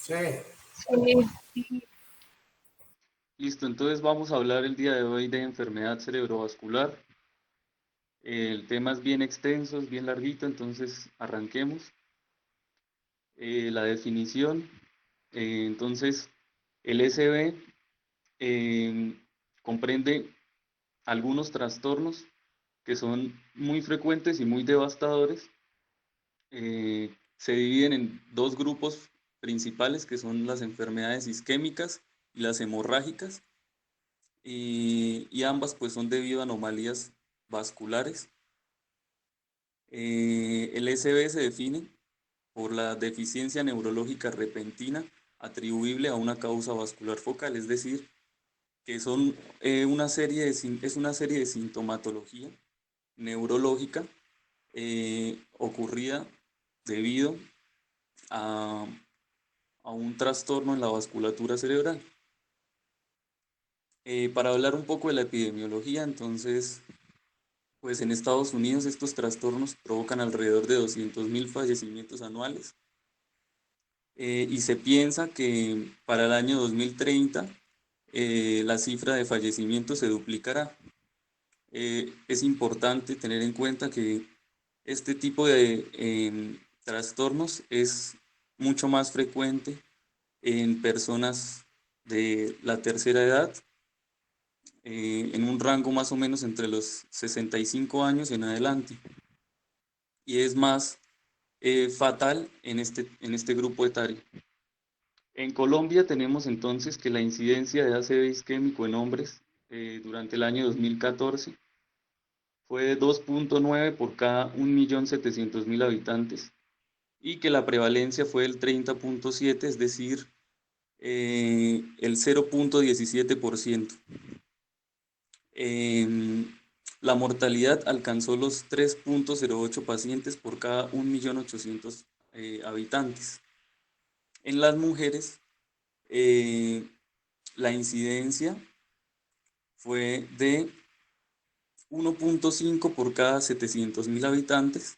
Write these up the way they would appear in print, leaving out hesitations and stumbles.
Sí, Sí, Listo, entonces vamos a hablar el día de hoy de enfermedad cerebrovascular. El tema es bien extenso, es bien larguito, entonces arranquemos. La definición, entonces el SB comprende algunos trastornos que son muy frecuentes y muy devastadores. Se dividen en dos grupos principales que son las enfermedades isquémicas y las hemorrágicas. Y ambas pues son debido a anomalías vasculares. El SB se define por la deficiencia neurológica repentina atribuible a una causa vascular focal, es decir, que son es una serie de sintomatología neurológica ocurrida debido a, a un trastorno en la vasculatura cerebral. Para hablar un poco de la epidemiología, entonces, pues en Estados Unidos estos trastornos provocan alrededor de 200.000 fallecimientos anuales, y se piensa que para el año 2030 la cifra de fallecimientos se duplicará. Es importante tener en cuenta que este tipo de trastornos es mucho más frecuente en personas de la tercera edad, en un rango más o menos entre los 65 años en adelante, y es más fatal en este grupo etario. En Colombia tenemos entonces que la incidencia de ACV isquémico en hombres durante el año 2014 fue de 2.9 por cada 1.700.000 habitantes y que la prevalencia fue del 30.7, es decir, el 0.17%. La mortalidad alcanzó los 3.08 pacientes por cada 1.800.000 habitantes. En las mujeres, eh, la incidencia fue de 1.5 por cada 700.000 habitantes.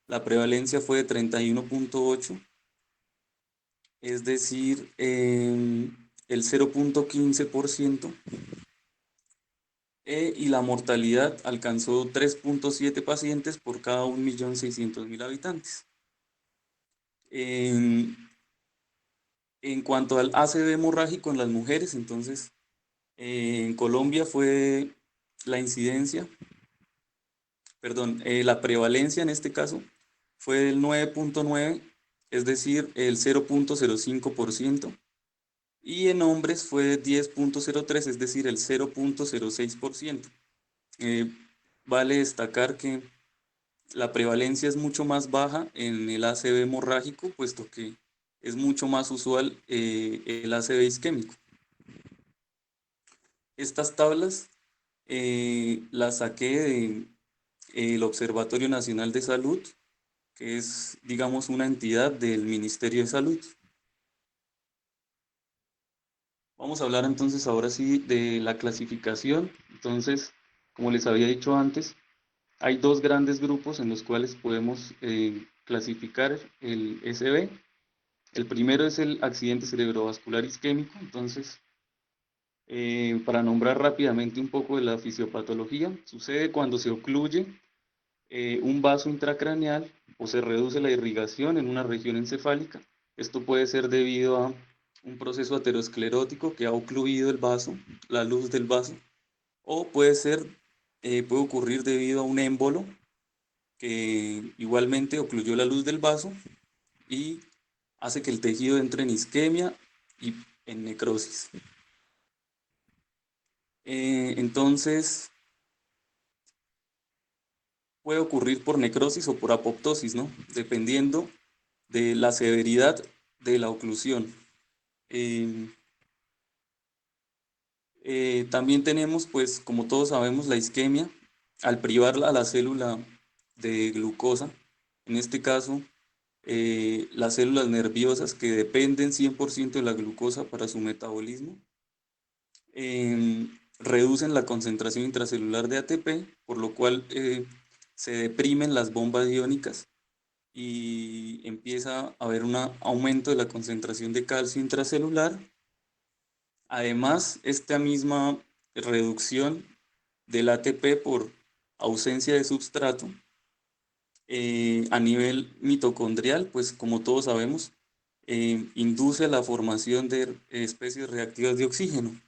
La prevalencia fue de 31.8, es decir, el 0.15%. Y la mortalidad alcanzó 3.7 pacientes por cada 1.600.000 habitantes. En, en cuanto al ACV hemorrágico en las mujeres, entonces, en Colombia fue la incidencia, perdón, la prevalencia en este caso fue del 9.9, es decir, el 0.05%, y en hombres fue de 10.03, es decir, el 0.06%. Eh, vale destacar que la prevalencia es mucho más baja en el ACV hemorrágico, puesto que es mucho más usual el ACV isquémico. Estas tablas las saqué del Observatorio Nacional de Salud, que es, digamos, una entidad del Ministerio de Salud. Vamos a hablar entonces ahora sí de la clasificación. Entonces, como les había dicho antes, hay dos grandes grupos en los cuales podemos clasificar el SB. El primero es el accidente cerebrovascular isquémico. Entonces, para nombrar rápidamente un poco de la fisiopatología, sucede cuando se ocluye un vaso intracraneal o se reduce la irrigación en una región encefálica. Esto puede ser debido a un proceso aterosclerótico que ha ocluido el vaso, la luz del vaso, o puede ocurrir debido a un émbolo que igualmente ocluyó la luz del vaso y hace que el tejido entre en isquemia y en necrosis. Entonces, puede ocurrir por necrosis o por apoptosis, ¿no? Dependiendo de la severidad de la oclusión. Eh, También tenemos, pues, como todos sabemos, la isquemia, al privarla a la célula de glucosa, en este caso, las células nerviosas que dependen 100% de la glucosa para su metabolismo, reducen la concentración intracelular de ATP, por lo cual se deprimen las bombas iónicas y empieza a haber un aumento de la concentración de calcio intracelular. Además, esta misma reducción del ATP por ausencia de substrato a nivel mitocondrial, pues como todos sabemos, induce la formación de especies reactivas de oxígeno.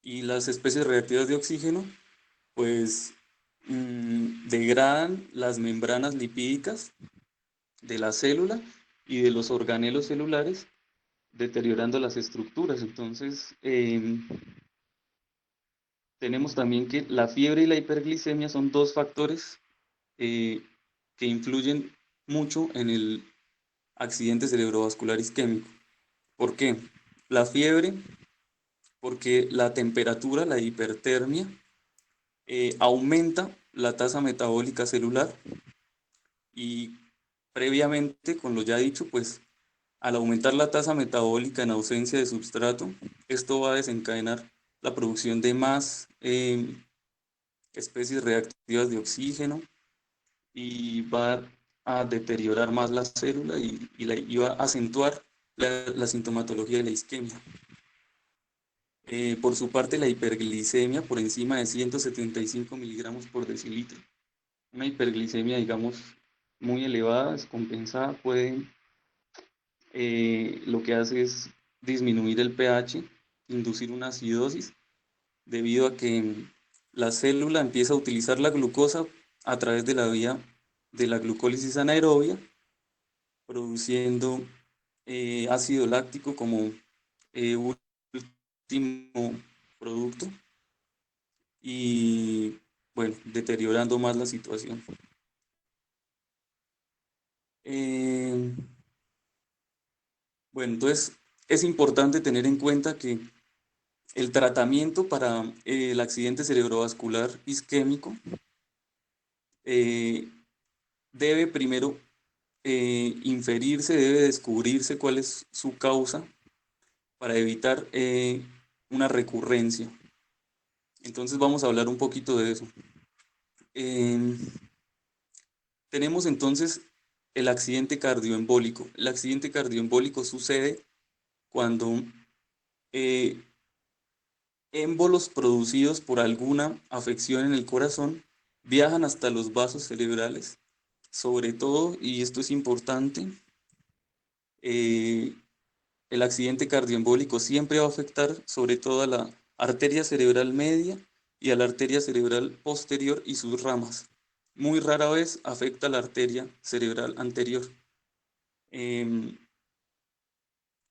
Y las especies reactivas de oxígeno, pues, degradan las membranas lipídicas de la célula y de los organelos celulares, deteriorando las estructuras. Entonces, tenemos también que la fiebre y la hiperglicemia son dos factores eh, que influyen mucho en el accidente cerebrovascular isquémico. ¿Por qué? La fiebre, porque la temperatura, la hipertermia, aumenta la tasa metabólica celular y previamente, con lo ya dicho, pues al aumentar la tasa metabólica en ausencia de substrato, esto va a desencadenar la producción de más especies reactivas de oxígeno y va a deteriorar más la célula y va a acentuar la sintomatología de la isquemia. Por su parte, la hiperglicemia por encima de 175 miligramos por decilitro. Una hiperglicemia, digamos, muy elevada, descompensada, lo que hace es disminuir el pH, inducir una acidosis, debido a que la célula empieza a utilizar la glucosa a través de la vía de la glucólisis anaerobia, produciendo ácido láctico como último producto y, bueno, deteriorando más la situación. Bueno, entonces es importante tener en cuenta que el tratamiento para el accidente cerebrovascular isquémico eh, debe primero inferirse, debe descubrirse cuál es su causa para evitar una recurrencia. Entonces vamos a hablar un poquito de eso. Tenemos entonces el accidente cardioembólico. El accidente cardioembólico sucede cuando émbolos producidos por alguna afección en el corazón viajan hasta los vasos cerebrales. Sobre todo, y esto es importante, eh, el accidente cardioembólico siempre va a afectar sobre todo a la arteria cerebral media y a la arteria cerebral posterior y sus ramas. Muy rara vez afecta a la arteria cerebral anterior.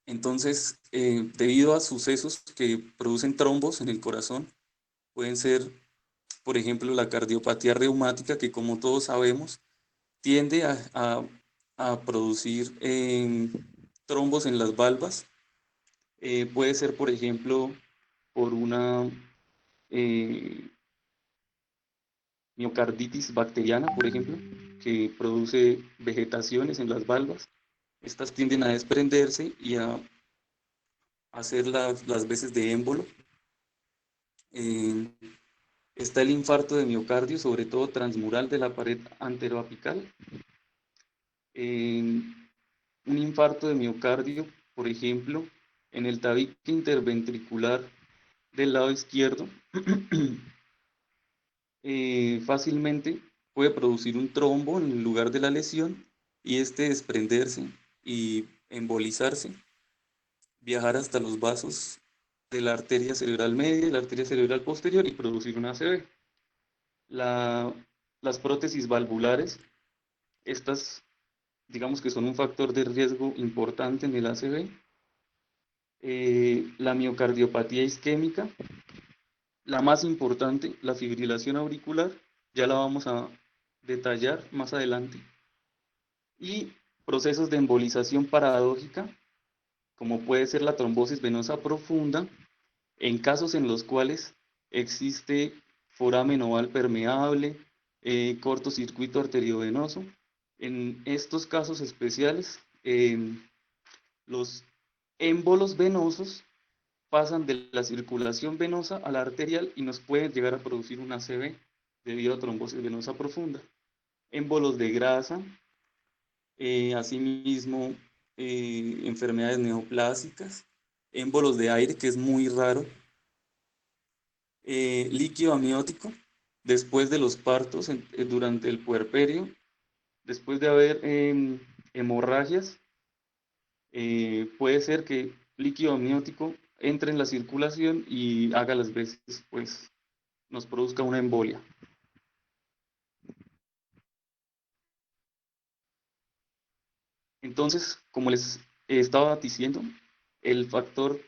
Entonces, debido a sucesos que producen trombos en el corazón, pueden ser, por ejemplo, la cardiopatía reumática, que como todos sabemos, tiende a producir trombos en las valvas. Puede ser, por ejemplo, por una eh, miocarditis bacteriana, por ejemplo, que produce vegetaciones en las valvas. Estas tienden a desprenderse y a hacer las veces de émbolo. Eh, Está el infarto de miocardio, sobre todo transmural de la pared anteroapical. Un infarto de miocardio, por ejemplo, en el tabique interventricular del lado izquierdo, fácilmente puede producir un trombo en el lugar de la lesión y este desprenderse y embolizarse, viajar hasta los vasos de la arteria cerebral media y la arteria cerebral posterior y producir una ACV. Las prótesis valvulares, estas digamos que son un factor de riesgo importante en el ACV. La miocardiopatía isquémica, la más importante, la fibrilación auricular, ya la vamos a detallar más adelante. Y procesos de embolización paradójica, como puede ser la trombosis venosa profunda, en casos en los cuales existe foramen oval permeable, cortocircuito arteriovenoso. En estos casos especiales, los émbolos venosos pasan de la circulación venosa a la arterial y nos pueden llegar a producir una ACV debido a trombosis venosa profunda. Émbolos de grasa, Asimismo, enfermedades neoplásicas, émbolos de aire, que es muy raro, líquido amniótico, después de los partos, durante el puerperio, después de haber hemorragias, puede ser que líquido amniótico entre en la circulación y haga las veces, pues, nos produzca una embolia. Entonces, como les estaba diciendo, el factor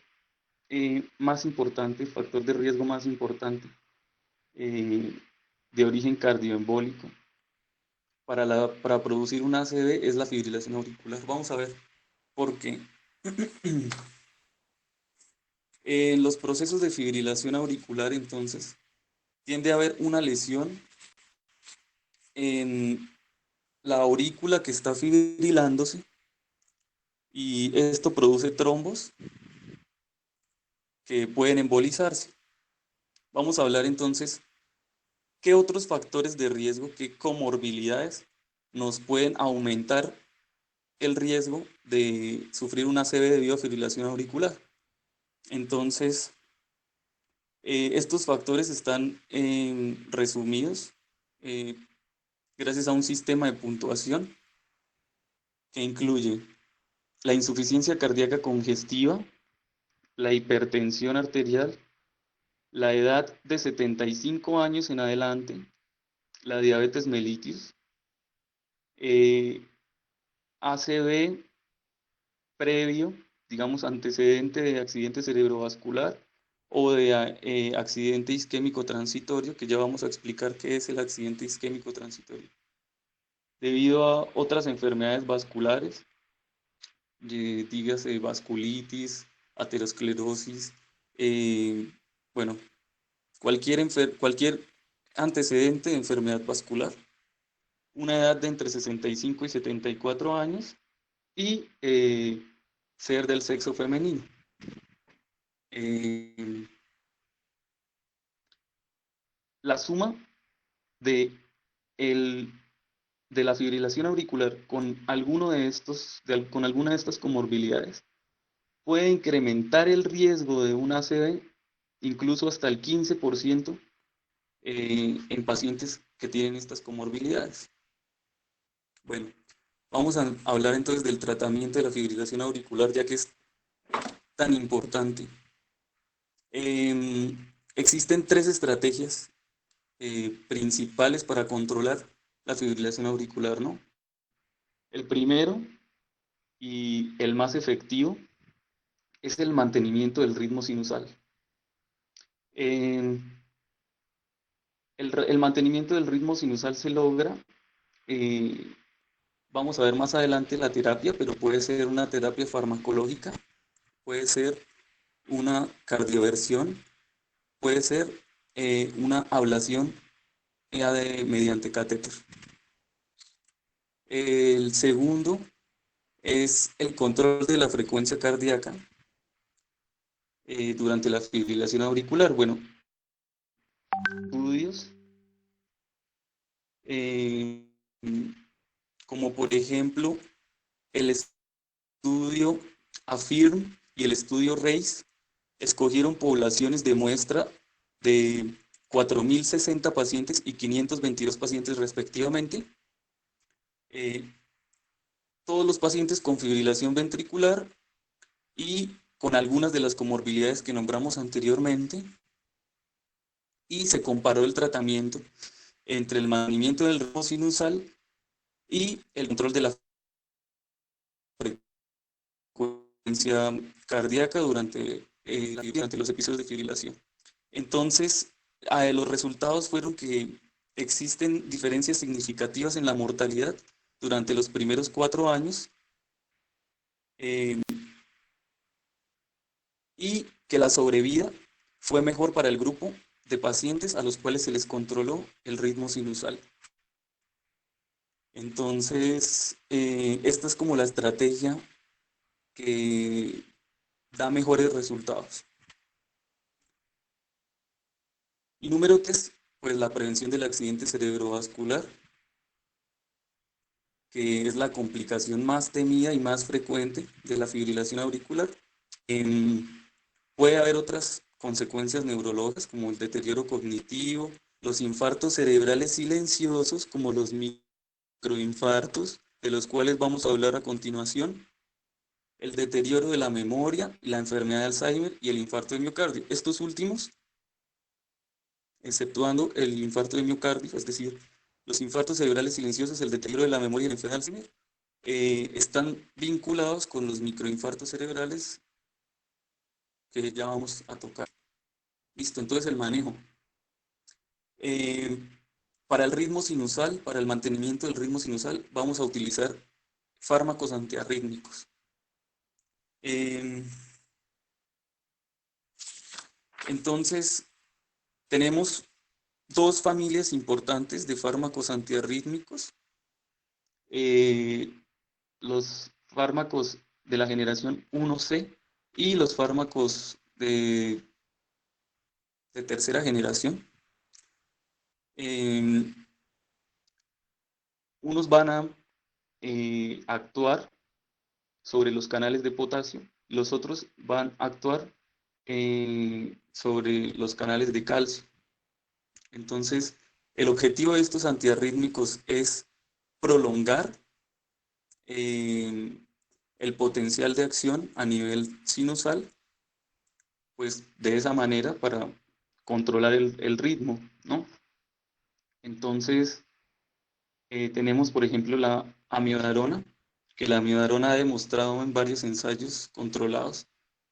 más importante, el factor de riesgo más importante eh, de origen cardioembólico para producir una ACV es la fibrilación auricular. Vamos a ver por qué. En los procesos de fibrilación auricular, entonces, tiende a haber una lesión en la aurícula que está fibrilándose y esto produce trombos que pueden embolizarse. Vamos a hablar entonces qué otros factores de riesgo, qué comorbilidades nos pueden aumentar el riesgo de sufrir una ACV debido a fibrilación auricular. Entonces, estos factores están resumidos eh, gracias a un sistema de puntuación que incluye la insuficiencia cardíaca congestiva, la hipertensión arterial, la edad de 75 años en adelante, la diabetes mellitus, ACV previo, digamos antecedente de accidente cerebrovascular o de accidente isquémico transitorio, que ya vamos a explicar qué es el accidente isquémico transitorio. Debido a otras enfermedades vasculares, dígase vasculitis, aterosclerosis, bueno, cualquier antecedente de enfermedad vascular, una edad de entre 65 y 74 años y ser del sexo femenino. La suma de, el, de la fibrilación auricular con, con alguna de estas comorbilidades puede incrementar el riesgo de un ACV incluso hasta el 15% en pacientes que tienen estas comorbilidades. Bueno, vamos a hablar entonces del tratamiento de la fibrilación auricular, ya que es tan importante. Existen tres estrategias principales para controlar la fibrilación auricular, ¿no? El primero y el más efectivo es el mantenimiento del ritmo sinusal. El mantenimiento del ritmo sinusal se logra, vamos a ver más adelante la terapia, pero puede ser una terapia farmacológica, puede ser una cardioversión, puede ser una ablación mediante catéter. El segundo es el control de la frecuencia cardíaca durante la fibrilación auricular. Bueno, estudios eh, como por ejemplo el estudio AFIRM y el estudio RACE escogieron poblaciones de muestra de 4.060 pacientes y 522 pacientes respectivamente. Todos los pacientes con fibrilación ventricular y con algunas de las comorbilidades que nombramos anteriormente, y se comparó el tratamiento entre el mantenimiento del ritmo sinusal y el control de la frecuencia cardíaca durante los episodios de fibrilación. Entonces, los resultados fueron que existen diferencias significativas en la mortalidad durante los primeros 4 años y que la sobrevida fue mejor para el grupo de pacientes a los cuales se les controló el ritmo sinusal. Entonces, esta es como la estrategia que da mejores resultados. Y número 3, pues la prevención del accidente cerebrovascular, que es la complicación más temida y más frecuente de la fibrilación auricular. Em, Puede haber otras consecuencias neurológicas como el deterioro cognitivo, los infartos cerebrales silenciosos como los microinfartos, de los cuales vamos a hablar a continuación, el deterioro de la memoria, la enfermedad de Alzheimer y el infarto de miocardio. Estos últimos, exceptuando el infarto de miocardio, es decir, los infartos cerebrales silenciosos, el deterioro de la memoria y la enfermedad de Alzheimer, están vinculados con los microinfartos cerebrales que ya vamos a tocar. Listo, entonces el manejo. Eh, para el ritmo sinusal, para el mantenimiento del ritmo sinusal, vamos a utilizar fármacos antiarrítmicos. Entonces, tenemos dos familias importantes de fármacos antiarrítmicos. Los fármacos de la generación 1C y los fármacos de tercera generación. Unos van a actuar sobre los canales de potasio, los otros van a actuar sobre los canales de calcio. Entonces, el objetivo de estos antiarrítmicos es prolongar el potencial de acción a nivel sinusal, pues de esa manera para controlar el ritmo, ¿no? Entonces, tenemos, por ejemplo, la amiodarona, que la amiodarona ha demostrado en varios ensayos controlados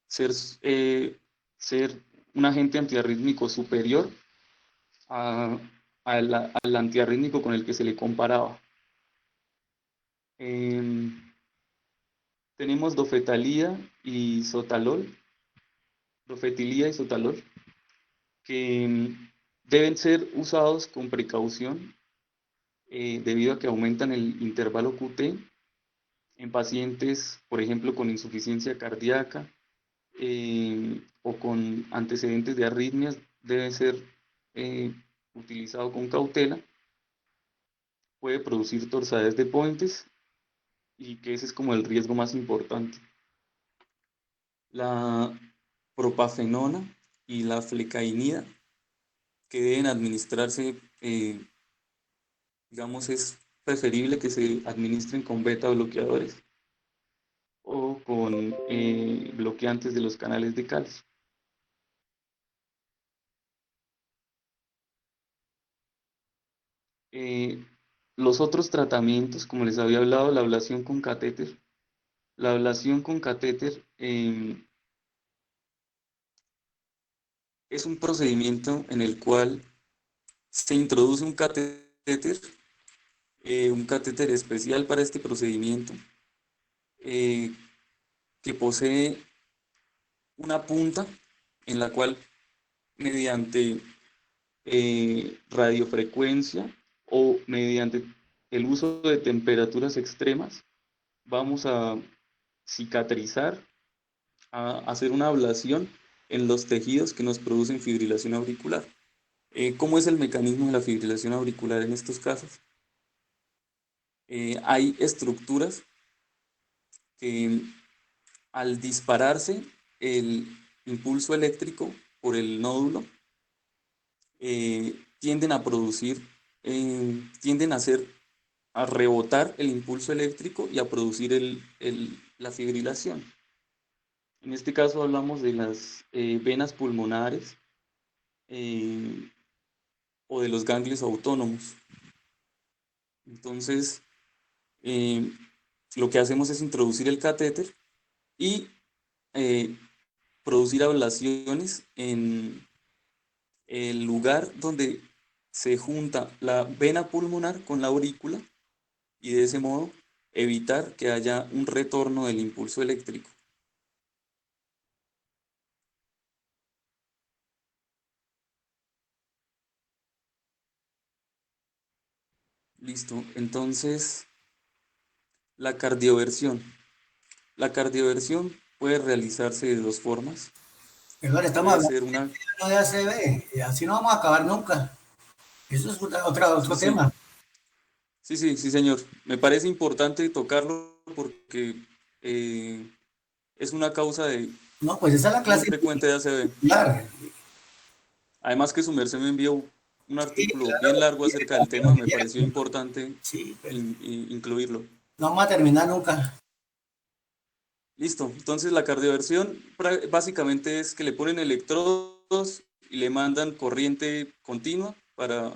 ser, ser un agente antiarrítmico superior a, al antiarrítmico con el que se le comparaba. Tenemos dofetilía y sotalol, que deben ser usados con precaución debido a que aumentan el intervalo QT en pacientes, por ejemplo, con insuficiencia cardíaca o con antecedentes de arritmias. Debe ser utilizado con cautela. Puede producir torsadez de puentes y que ese es como el riesgo más importante. La propafenona y la flecainida, que deben administrarse, digamos, es preferible que se administren con beta bloqueadores o con bloqueantes de los canales de calcio. Los otros tratamientos, como les había hablado, la ablación con catéter. La ablación con catéter es un procedimiento en el cual se introduce un catéter especial para este procedimiento, que posee una punta en la cual, mediante radiofrecuencia o mediante el uso de temperaturas extremas, vamos a cicatrizar, a hacer una ablación en los tejidos que nos producen fibrilación auricular. ¿Cómo es el mecanismo de la fibrilación auricular en estos casos? Hay estructuras que, al dispararse el impulso eléctrico por el nódulo, tienden a producir, tienden a hacer, a rebotar el impulso eléctrico y a producir la fibrilación. En este caso hablamos de las venas pulmonares o de los ganglios autónomos. Entonces, lo que hacemos es introducir el catéter y producir ablaciones en el lugar donde se junta la vena pulmonar con la aurícula, y de ese modo evitar que haya un retorno del impulso eléctrico. Listo, entonces la cardioversión. La cardioversión puede realizarse de dos formas. Perdón, estamos Puede hablando ser una... de ACV, y así no vamos a acabar nunca. Eso es otro Sí, sí. tema. Sí, sí, sí, señor. Me parece importante tocarlo porque eh, es una causa de No, pues esa es la muy clase frecuente de ACV. particular. Además que su merced me envió un Sí, artículo bien claro, largo y de acerca del tema, me pareció confidencial. importante Sí, pero incluirlo. no vamos a terminar nunca. Listo, entonces la cardioversión básicamente es que le ponen electrodos y le mandan corriente continua para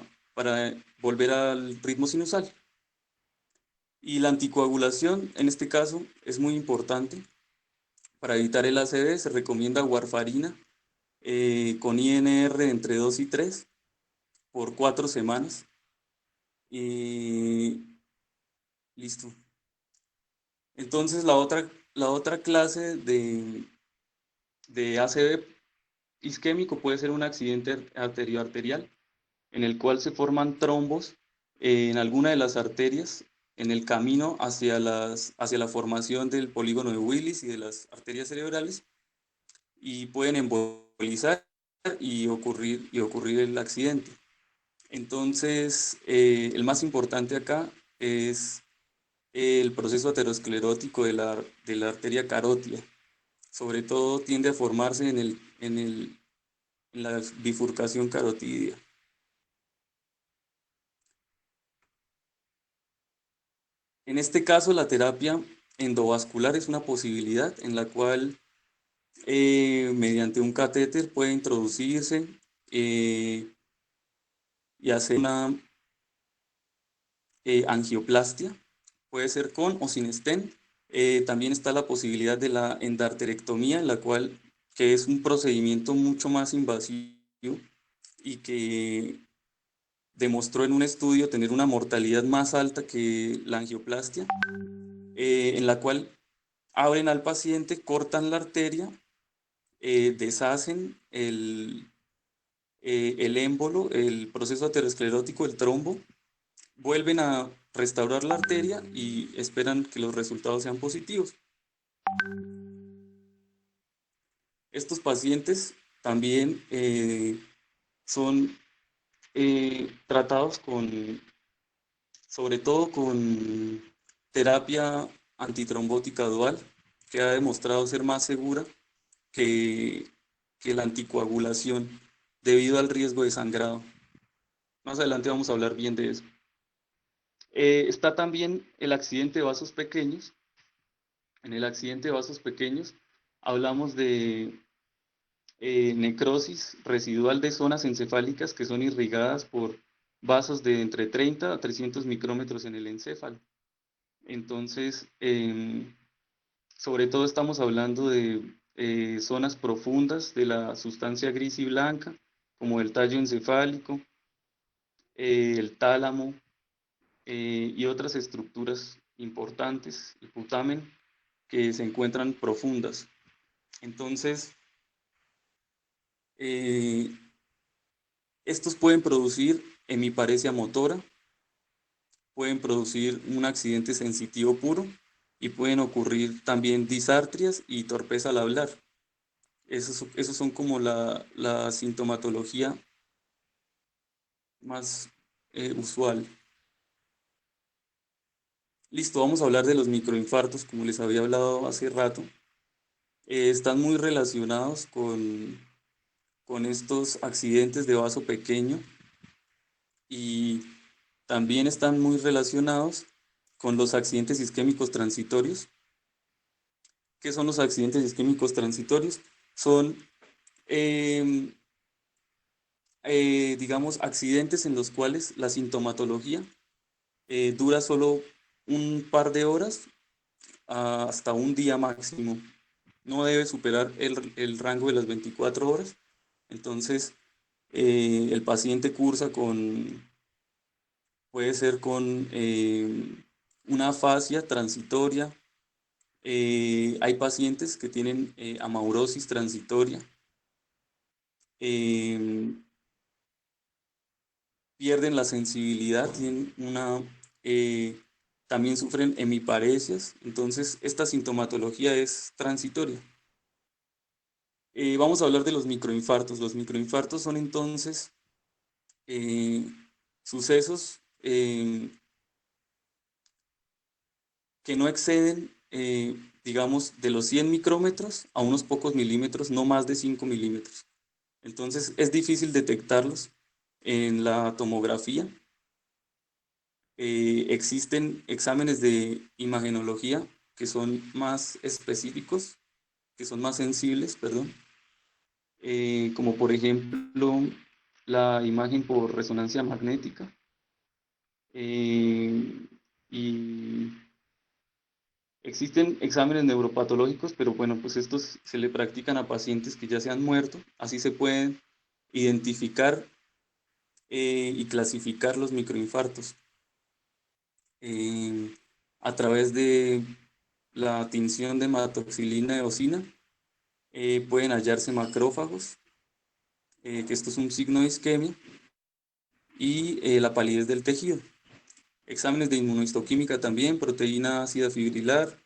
volver al ritmo sinusal. Y la anticoagulación, en este caso, es muy importante. Para evitar el ACV se recomienda warfarina con INR entre 2 y 3 por 4 semanas. Y listo. Entonces la otra clase de ACV isquémico puede ser un accidente arterial en el cual se forman trombos en alguna de las arterias en el camino hacia la formación del polígono de Willis y de las arterias cerebrales y pueden embolizar y ocurrir el accidente. Entonces, el más importante acá es el proceso aterosclerótico de la arteria carótida. Sobre todo tiende a formarse en la bifurcación carotidia. En este caso, la terapia endovascular es una posibilidad en la cual mediante un catéter puede introducirse eh, y hacer una angioplastia. Puede ser con o sin stent. También está la posibilidad de la endarterectomía, en la cual, que es un procedimiento mucho más invasivo y que demostró en un estudio tener una mortalidad más alta que la angioplastia, en la cual abren al paciente, cortan la arteria, deshacen el émbolo, el proceso aterosclerótico, el trombo, vuelven a restaurar la arteria y esperan que los resultados sean positivos. Estos pacientes también son tratados sobre todo con terapia antitrombótica dual, que ha demostrado ser más segura que, que la anticoagulación debido al riesgo de sangrado. Más adelante vamos a hablar bien de eso. Está también el accidente de vasos pequeños. En el accidente de vasos pequeños hablamos de necrosis residual de zonas encefálicas que son irrigadas por vasos de entre 30 a 300 micrómetros en el encéfalo. Entonces, sobre todo estamos hablando de zonas profundas de la sustancia gris y blanca, como el tallo encefálico, el tálamo y otras estructuras importantes, el putamen, que se encuentran profundas. Entonces, eh, estos pueden producir hemiparesia motora, pueden producir un accidente sensitivo puro y pueden ocurrir también disartrias y torpeza al hablar. Esos son como la sintomatología más usual. Listo, vamos a hablar de los microinfartos, como les había hablado hace rato. Están muy relacionados con estos accidentes de vaso pequeño y también están muy relacionados con los accidentes isquémicos transitorios. ¿Qué son los accidentes isquémicos transitorios? Son, eh, digamos, accidentes en los cuales la sintomatología dura solo un par de horas hasta un día máximo. No debe superar el rango de las 24 horas. Entonces, el paciente cursa puede ser con una afasia transitoria. Hay pacientes que tienen amaurosis transitoria. eh, Pierden la sensibilidad, eh, también sufren hemiparesias. Entonces, esta sintomatología es transitoria. Vamos a hablar de los microinfartos. Los microinfartos son entonces eh, sucesos que no exceden, digamos, de los 100 micrómetros a unos pocos milímetros, no más de 5 milímetros. Entonces es difícil detectarlos en la tomografía. Existen exámenes de imagenología que son más específicos, que son más sensibles, perdón, como por ejemplo la imagen por resonancia magnética. Y existen exámenes neuropatológicos, pero bueno, pues estos se le practican a pacientes que ya se han muerto. Así se pueden identificar y clasificar los microinfartos eh, a través de la tinción de hematoxilina eosina. Pueden hallarse macrófagos, que esto es un signo de isquemia, y la palidez del tejido. Exámenes de inmunohistoquímica también, proteína ácida fibrilar,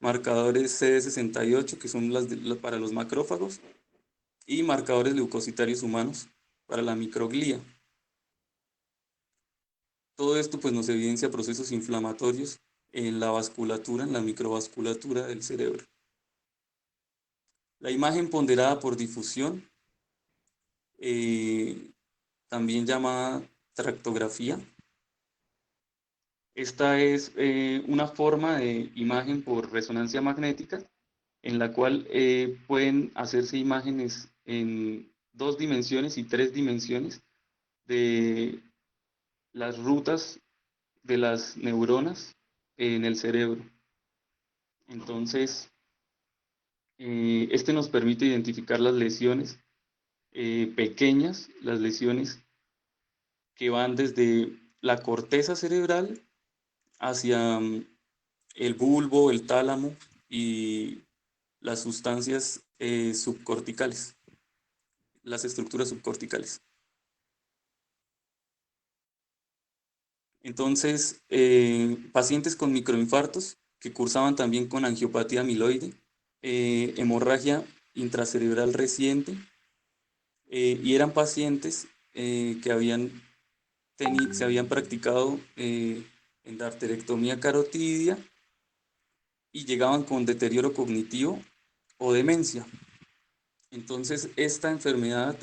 marcadores CD68, que son para los macrófagos, y marcadores leucocitarios humanos para la microglía. Todo esto pues, nos evidencia procesos inflamatorios en la vasculatura, en la microvasculatura del cerebro. La imagen ponderada por difusión, también llamada tractografía. Esta es una forma de imagen por resonancia magnética en la cual pueden hacerse imágenes en 2 dimensiones y 3 dimensiones de las rutas de las neuronas en el cerebro. Entonces, este nos permite identificar las lesiones pequeñas, las lesiones que van desde la corteza cerebral hacia el bulbo, el tálamo y las sustancias subcorticales, las estructuras subcorticales. Entonces, pacientes con microinfartos que cursaban también con angiopatía amiloide, hemorragia intracerebral reciente, y eran pacientes que se habían practicado endarterectomía carotidia y llegaban con deterioro cognitivo o demencia. Entonces, esta enfermedad,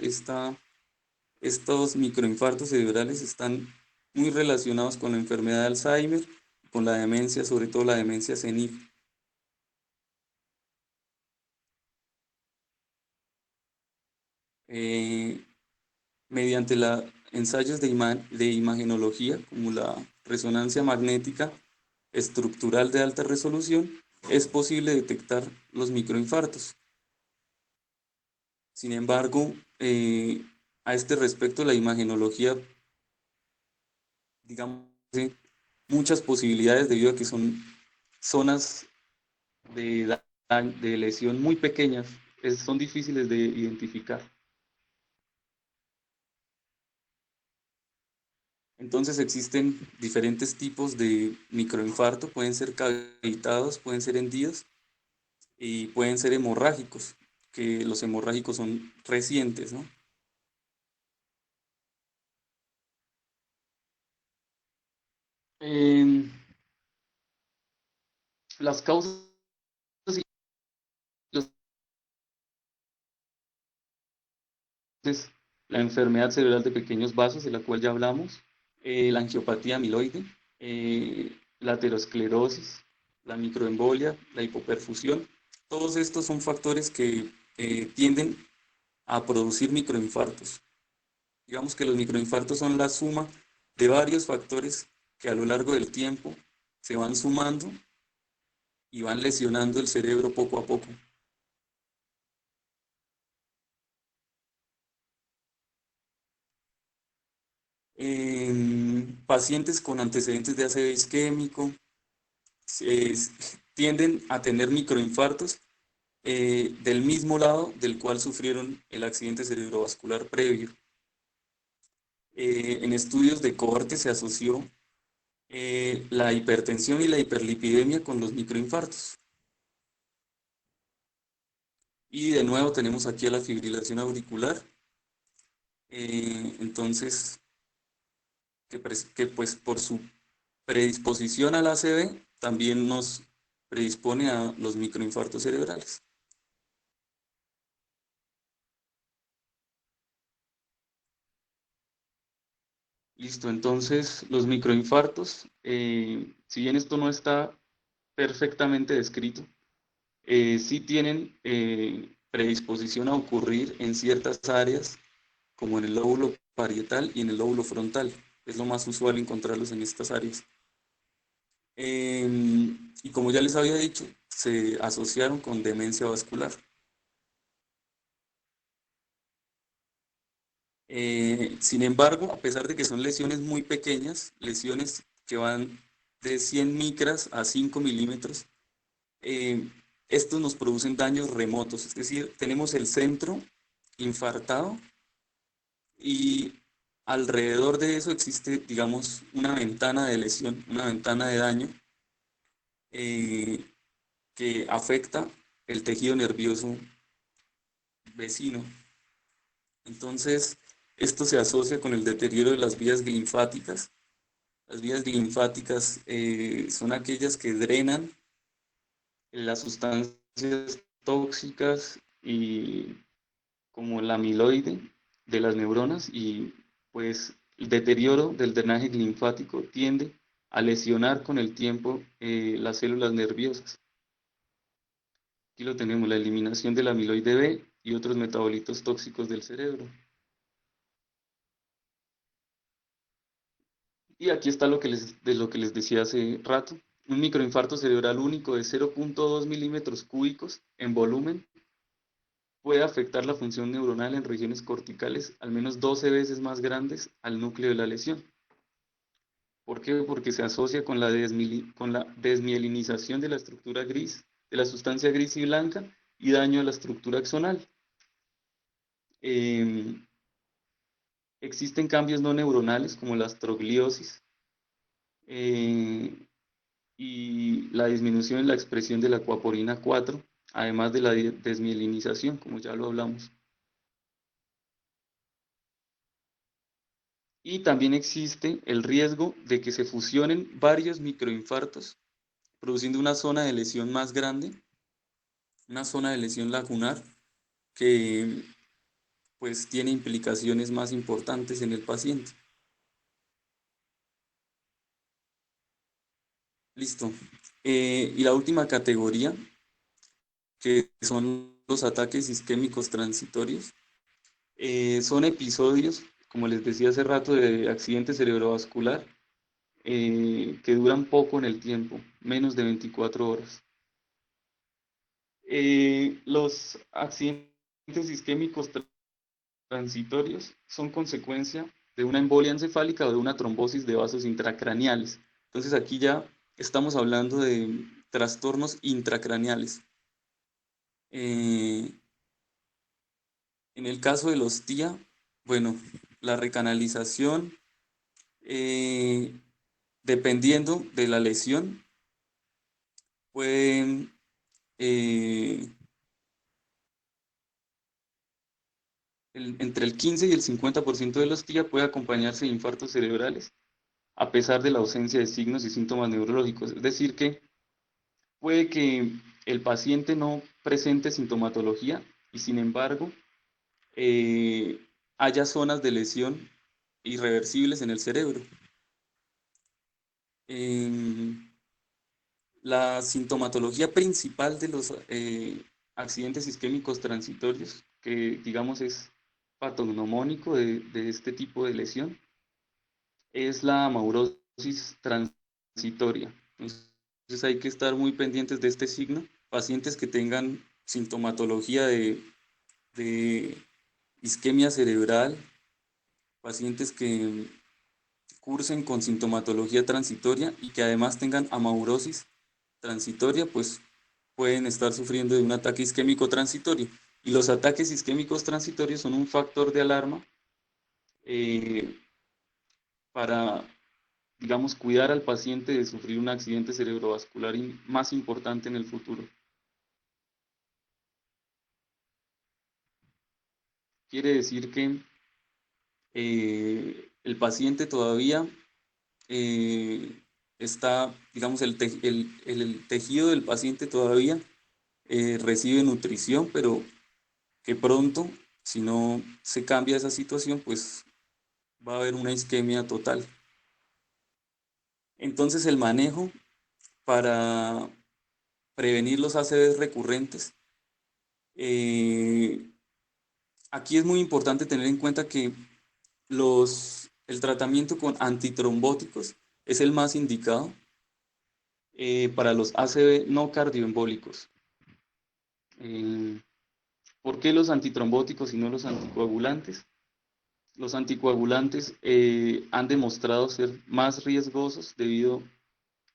estos microinfartos cerebrales están muy relacionados con la enfermedad de Alzheimer, con la demencia, sobre todo la demencia senil. Eh, Mediante los ensayos de imagenología, como la resonancia magnética estructural de alta resolución, es posible detectar los microinfartos. Sin embargo, a este respecto, la imagenología, digamos, tiene muchas posibilidades debido a que son zonas de lesión muy pequeñas, son difíciles de identificar. Entonces existen diferentes tipos de microinfarto, pueden ser cavitados, pueden ser hendidos y pueden ser hemorrágicos, que los hemorrágicos son recientes, ¿no? Em, las causas y los es la enfermedad cerebral de pequeños vasos, de la cual ya hablamos, la angiopatía amiloide, la aterosclerosis, la microembolia, la hipoperfusión. Todos estos son factores que tienden a producir microinfartos. Digamos que los microinfartos son la suma de varios factores que a lo largo del tiempo se van sumando y van lesionando el cerebro poco a poco. En pacientes con antecedentes de ACV isquémico eh, tienden a tener microinfartos del mismo lado del cual sufrieron el accidente cerebrovascular previo. En estudios de cohorte se asoció la hipertensión y la hiperlipidemia con los microinfartos. Y de nuevo tenemos aquí a la fibrilación auricular. Entonces, que pues por su predisposición al ACV, también nos predispone a los microinfartos cerebrales. Listo, entonces los microinfartos, si bien esto no está perfectamente descrito, sí tienen predisposición a ocurrir en ciertas áreas, como en el lóbulo parietal y en el lóbulo frontal. Es lo más usual encontrarlos en estas áreas. Y como ya les había dicho, se asociaron con demencia vascular. Sin embargo, a pesar de que son lesiones muy pequeñas, lesiones que van de 100 micras a 5 milímetros, eh, estos nos producen daños remotos, es decir, tenemos el centro infartado y alrededor de eso existe, digamos, una ventana de lesión, una ventana de daño eh, que afecta el tejido nervioso vecino. Entonces, esto se asocia con el deterioro de las vías linfáticas. Las vías linfáticas son aquellas que drenan las sustancias tóxicas y como la amiloide de las neuronas, y pues el deterioro del drenaje linfático tiende a lesionar con el tiempo las células nerviosas. Aquí lo tenemos, la eliminación de la amiloide B y otros metabolitos tóxicos del cerebro. Y aquí está de lo que les decía hace rato. Un microinfarto cerebral único de 0,2 milímetros cúbicos en volumen puede afectar la función neuronal en regiones corticales al menos 12 veces más grandes al núcleo de la lesión. ¿Por qué? Porque se asocia con con la desmielinización de la estructura gris, de la sustancia gris y blanca, y daño a la estructura axonal. Eh, Existen cambios no neuronales como la astrogliosis eh, y la disminución en la expresión de la acuaporina 4, además de la desmielinización, como ya lo hablamos. Y también existe el riesgo de que se fusionen varios microinfartos, produciendo una zona de lesión más grande, una zona de lesión lagunar, que pues tiene implicaciones más importantes en el paciente. Listo. Y la última categoría, que son los ataques isquémicos transitorios, son episodios, como les decía hace rato, de accidente cerebrovascular que duran poco en el tiempo, menos de 24 horas. Los accidentes isquémicos transitorios son consecuencia de una embolia encefálica o de una trombosis de vasos intracraneales. Entonces aquí ya estamos hablando de trastornos intracraneales. En el caso de los TIA, bueno, la recanalización, eh, dependiendo de la lesión, pueden entre el 15 y el 50% de los TIA puede acompañarse de infartos cerebrales, a pesar de la ausencia de signos y síntomas neurológicos. Es decir, que puede que el paciente no presente sintomatología y sin embargo eh, haya zonas de lesión irreversibles en el cerebro. La sintomatología principal de los accidentes isquémicos transitorios, que digamos es patognomónico de este tipo de lesión, es la amaurosis transitoria. Entonces hay que estar muy pendientes de este signo. Pacientes que tengan sintomatología de isquemia cerebral, pacientes que cursen con sintomatología transitoria y que además tengan amaurosis transitoria, pues pueden estar sufriendo de un ataque isquémico transitorio. Y los ataques isquémicos transitorios son un factor de alarma eh, para, digamos, cuidar al paciente de sufrir un accidente cerebrovascular más importante en el futuro. Quiere decir que el paciente todavía está, digamos, el tejido del paciente todavía recibe nutrición, pero que pronto, si no se cambia esa situación, pues va a haber una isquemia total. Entonces el manejo para prevenir los ACVs recurrentes, eh, aquí es muy importante tener en cuenta que el tratamiento con antitrombóticos es el más indicado para los ACV no cardioembólicos. Eh, ¿Por qué los antitrombóticos y no los anticoagulantes? Los anticoagulantes han demostrado ser más riesgosos debido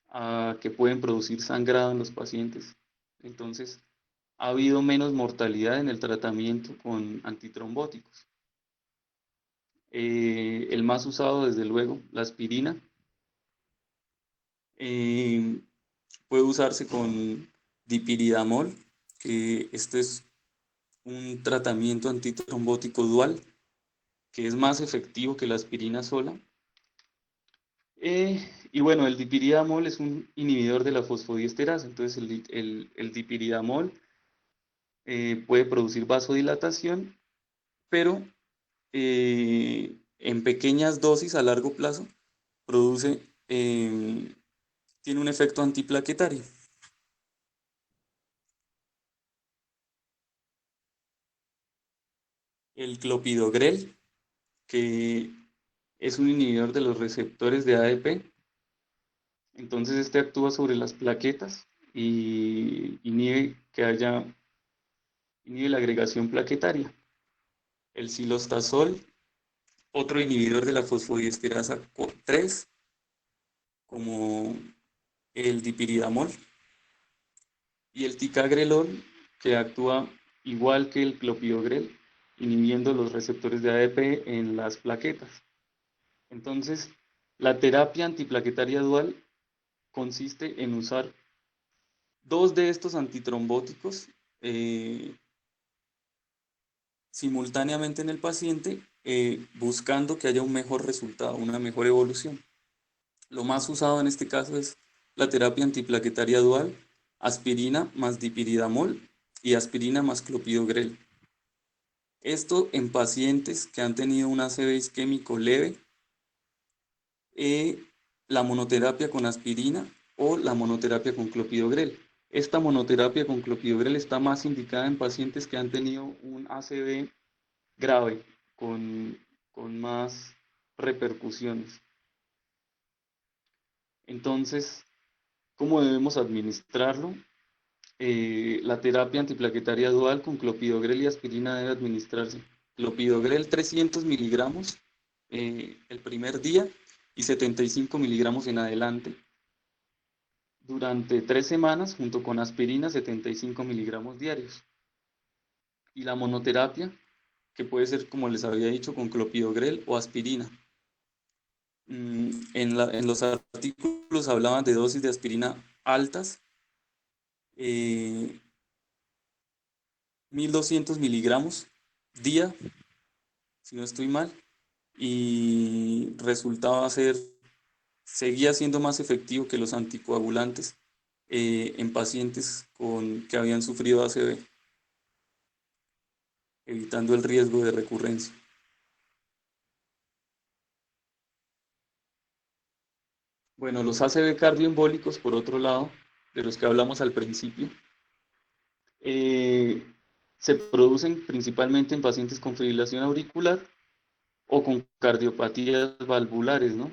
a que pueden producir sangrado en los pacientes. Entonces, ha habido menos mortalidad en el tratamiento con antitrombóticos. El más usado, desde luego, la aspirina. Eh, Puede usarse con dipiridamol, que este es un tratamiento antitrombótico dual, que es más efectivo que la aspirina sola. Y bueno, el dipiridamol es un inhibidor de la fosfodiesterasa, entonces el dipiridamol puede producir vasodilatación, pero en pequeñas dosis a largo plazo produce, tiene un efecto antiplaquetario. El clopidogrel, que es un inhibidor de los receptores de ADP, entonces este actúa sobre las plaquetas y inhibe la agregación plaquetaria. El cilostazol, otro inhibidor de la fosfodiesterasa 3, como el dipiridamol, y el ticagrelor, que actúa igual que el clopidogrel, inhibiendo los receptores de ADP en las plaquetas. Entonces, la terapia antiplaquetaria dual consiste en usar dos de estos antitrombóticos simultáneamente en el paciente, buscando que haya un mejor resultado, una mejor evolución. Lo más usado en este caso es la terapia antiplaquetaria dual, aspirina más dipiridamol y aspirina más clopidogrel. Esto en pacientes que han tenido un ACV isquémico leve, la monoterapia con aspirina o la monoterapia con clopidogrel. Esta monoterapia con clopidogrel está más indicada en pacientes que han tenido un ACV grave, con, con más repercusiones. Entonces, ¿cómo debemos administrarlo? La terapia antiplaquetaria dual con clopidogrel y aspirina debe administrarse. Clopidogrel 300 miligramos el primer día y 75 miligramos en adelante. Durante 3 semanas, junto con aspirina, 75 miligramos diarios. Y la monoterapia, que puede ser, como les había dicho, con clopidogrel o aspirina. En los artículos hablaban de dosis de aspirina altas, 1200 miligramos día, si no estoy mal, y seguía siendo más efectivo que los anticoagulantes en pacientes que habían sufrido ACV, evitando el riesgo de recurrencia. Bueno, los ACV cardioembólicos, por otro lado, de los que hablamos al principio, eh, se producen principalmente en pacientes con fibrilación auricular o con cardiopatías valvulares, ¿no?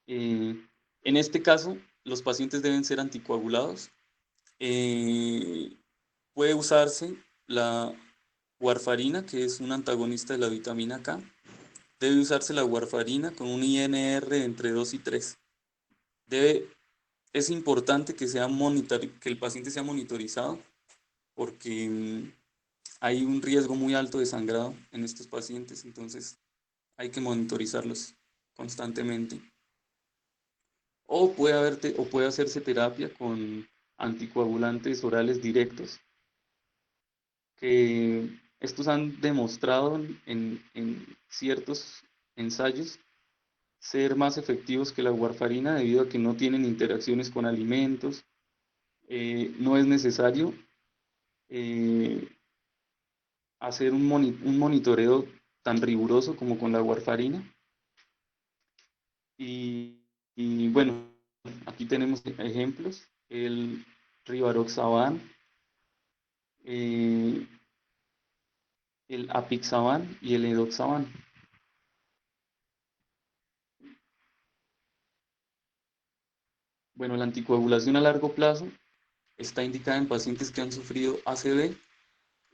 Eh, en este caso, los pacientes deben ser anticoagulados. Eh, Puede usarse la warfarina, que es un antagonista de la vitamina K. Debe usarse la warfarina con un INR entre 2 y 3. Es importante que el paciente sea monitorizado porque hay un riesgo muy alto de sangrado en estos pacientes, entonces hay que monitorizarlos constantemente. O puede hacerse terapia con anticoagulantes orales directos, que estos han demostrado en ciertos ensayos ser más efectivos que la warfarina debido a que no tienen interacciones con alimentos. No es necesario eh, hacer un monitoreo tan riguroso como con la warfarina. Y, y bueno, aquí tenemos ejemplos, el rivaroxaban, eh, el apixaban y el edoxaban. Bueno, la anticoagulación a largo plazo está indicada en pacientes que han sufrido ACV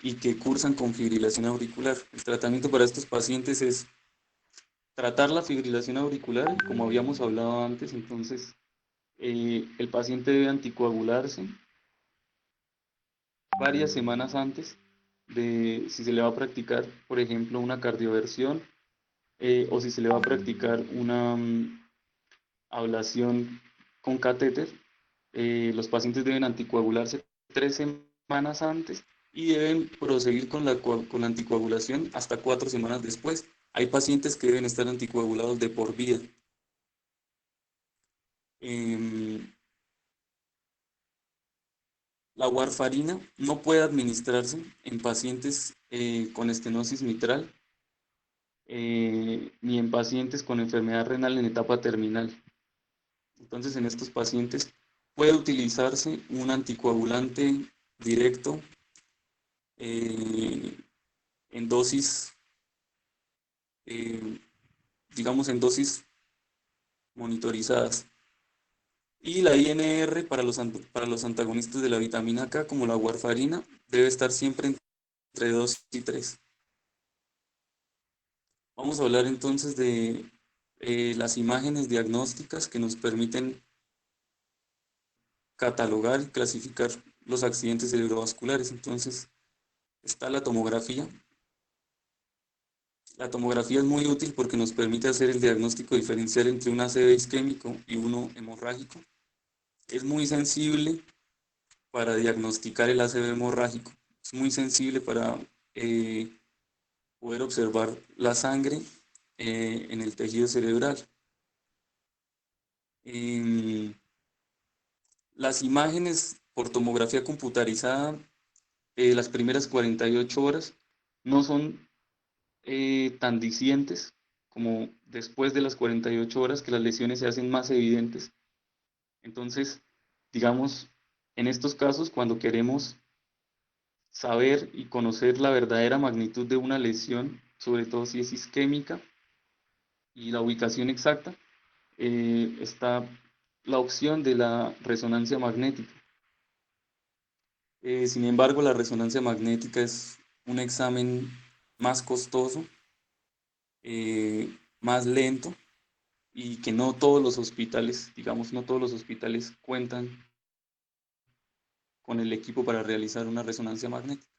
y que cursan con fibrilación auricular. El tratamiento para estos pacientes es tratar la fibrilación auricular, como habíamos hablado antes. Entonces el paciente debe anticoagularse varias semanas antes de si se le va a practicar, por ejemplo, una cardioversión o si se le va a practicar una ablación con catéter. Los pacientes deben anticoagularse 3 semanas antes y deben proseguir con la anticoagulación hasta 4 semanas después. Hay pacientes que deben estar anticoagulados de por vida. Em, la warfarina no puede administrarse en pacientes con estenosis mitral ni en pacientes con enfermedad renal en etapa terminal. Entonces, en estos pacientes puede utilizarse un anticoagulante directo eh, en dosis, eh, digamos, en dosis monitorizadas. Y la INR para los antagonistas de la vitamina K, como la warfarina, debe estar siempre entre 2 y 3. Vamos a hablar entonces de las imágenes diagnósticas que nos permiten catalogar y clasificar los accidentes cerebrovasculares. Entonces, está la tomografía. La tomografía es muy útil porque nos permite hacer el diagnóstico diferencial entre un ACV isquémico y uno hemorrágico. Es muy sensible para diagnosticar el ACV hemorrágico. Es muy sensible para poder observar la sangre en el tejido cerebral. Las imágenes por tomografía computarizada, las primeras 48 horas, no son tan dicientes como después de las 48 horas, que las lesiones se hacen más evidentes. Entonces, digamos, en estos casos, cuando queremos saber y conocer la verdadera magnitud de una lesión, sobre todo si es isquémica, y la ubicación exacta, está la opción de la resonancia magnética. Sin embargo, la resonancia magnética es un examen más costoso, más lento, y que no todos los hospitales, digamos, no todos los hospitales cuentan con el equipo para realizar una resonancia magnética.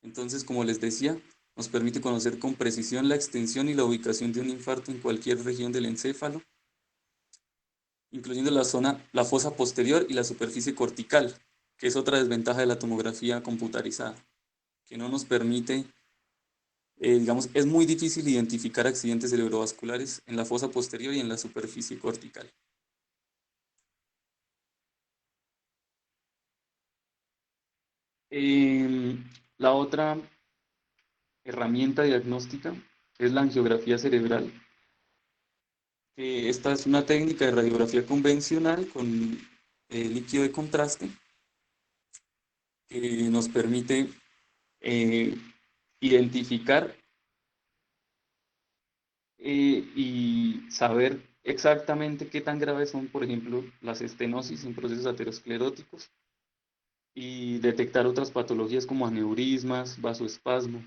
Entonces, como les decía, nos permite conocer con precisión la extensión y la ubicación de un infarto en cualquier región del encéfalo, incluyendo la fosa posterior y la superficie cortical, que es otra desventaja de la tomografía computarizada, que no nos permite, digamos, es muy difícil identificar accidentes cerebrovasculares en la fosa posterior y en la superficie cortical. La otra herramienta diagnóstica es la angiografía cerebral. Esta es una técnica de radiografía convencional con líquido de contraste que nos permite eh, identificar y saber exactamente qué tan graves son, por ejemplo, las estenosis en procesos ateroscleróticos y detectar otras patologías como aneurismas, vasoespasmo,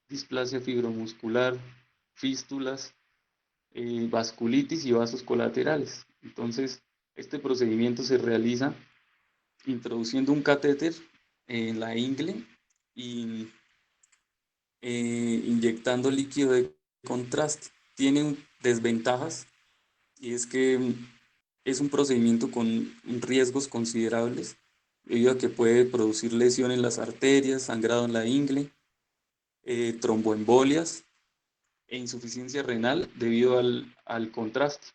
displasia fibromuscular, fístulas, vasculitis y vasos colaterales. Entonces, este procedimiento se realiza introduciendo un catéter en la ingle y inyectando líquido de contraste. Tiene desventajas y es que es un procedimiento con riesgos considerables debido a que puede producir lesión en las arterias, sangrado en la ingle, tromboembolias, e insuficiencia renal debido al contraste.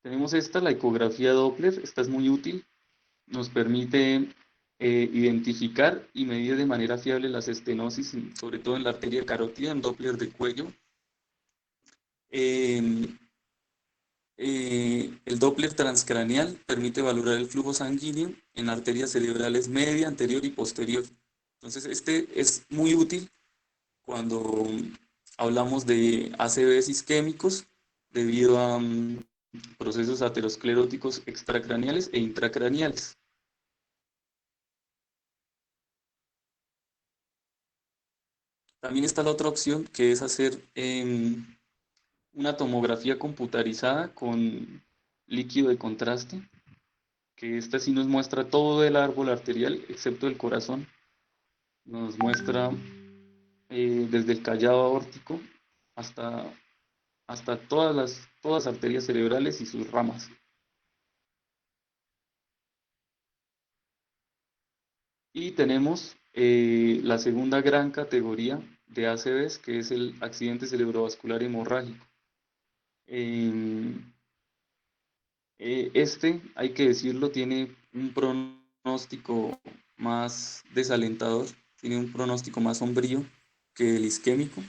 Tenemos la ecografía Doppler. Esta es muy útil, nos permite identificar y medir de manera fiable las estenosis, sobre todo en la arteria carótida, en Doppler de cuello. El Doppler transcraneal permite valorar el flujo sanguíneo en arterias cerebrales media, anterior y posterior. Entonces, este es muy útil cuando hablamos de ACVs isquémicos debido a procesos ateroscleróticos extracraneales e intracraneales. También está la otra opción, que es hacer una tomografía computarizada con líquido de contraste, que esta sí nos muestra todo el árbol arterial, excepto el corazón. Nos muestra desde el callado aórtico hasta todas las arterias cerebrales y sus ramas. Y tenemos la segunda gran categoría de ACVs, que es el accidente cerebrovascular hemorrágico. Hay que decirlo, tiene un pronóstico más desalentador, tiene un pronóstico más sombrío que el isquémico.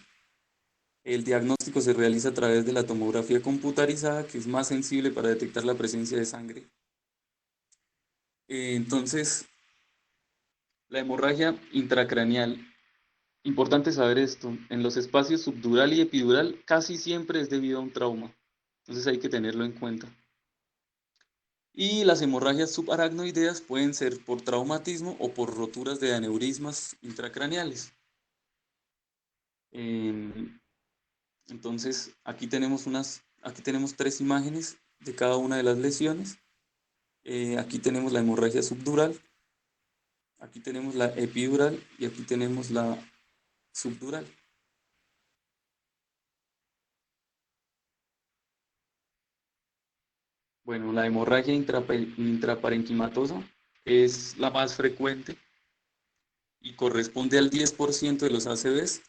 El diagnóstico se realiza a través de la tomografía computarizada, que es más sensible para detectar la presencia de sangre. Entonces, la hemorragia intracraneal. Importante saber esto, en los espacios subdural y epidural casi siempre es debido a un trauma. Entonces hay que tenerlo en cuenta. Y las hemorragias subaracnoideas pueden ser por traumatismo o por roturas de aneurismas intracraneales. Entonces, aquí tenemos 3 imágenes de cada una de las lesiones. Aquí tenemos la hemorragia subdural, aquí tenemos la epidural y aquí tenemos la subdural. Bueno, la hemorragia intraparenquimatosa es la más frecuente y corresponde al 10% de los ACVs.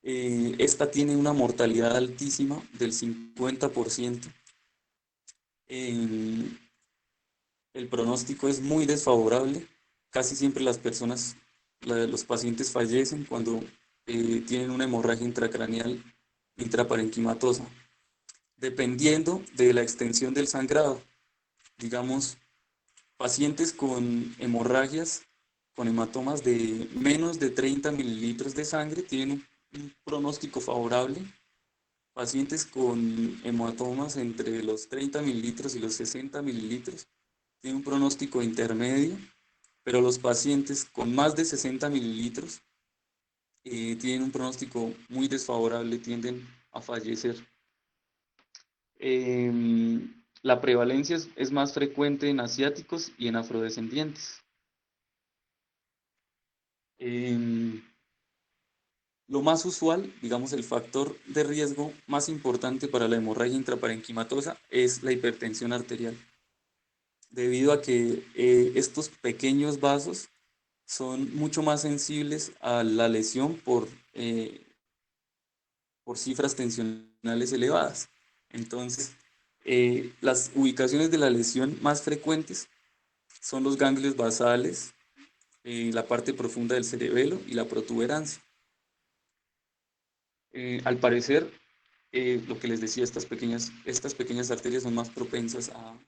Esta tiene una mortalidad altísima del 50%. El pronóstico es muy desfavorable. Casi siempre los pacientes fallecen cuando tienen una hemorragia intracraneal intraparenquimatosa, dependiendo de la extensión del sangrado. Digamos, pacientes con hemorragias, con hematomas de menos de 30 mililitros de sangre tienen un pronóstico favorable. Pacientes con hematomas entre los 30 mililitros y los 60 mililitros tienen un pronóstico intermedio, pero los pacientes con más de 60 mililitros tienen un pronóstico muy desfavorable, tienden a fallecer. La prevalencia es más frecuente en asiáticos y en afrodescendientes. Lo más usual, digamos, el factor de riesgo más importante para la hemorragia intraparenquimatosa es la hipertensión arterial, debido a que estos pequeños vasos son mucho más sensibles a la lesión por cifras tensionales elevadas. Entonces, las ubicaciones de la lesión más frecuentes son los ganglios basales, la parte profunda del cerebelo y la protuberancia. Al parecer, lo que les decía, estas pequeñas arterias son más propensas a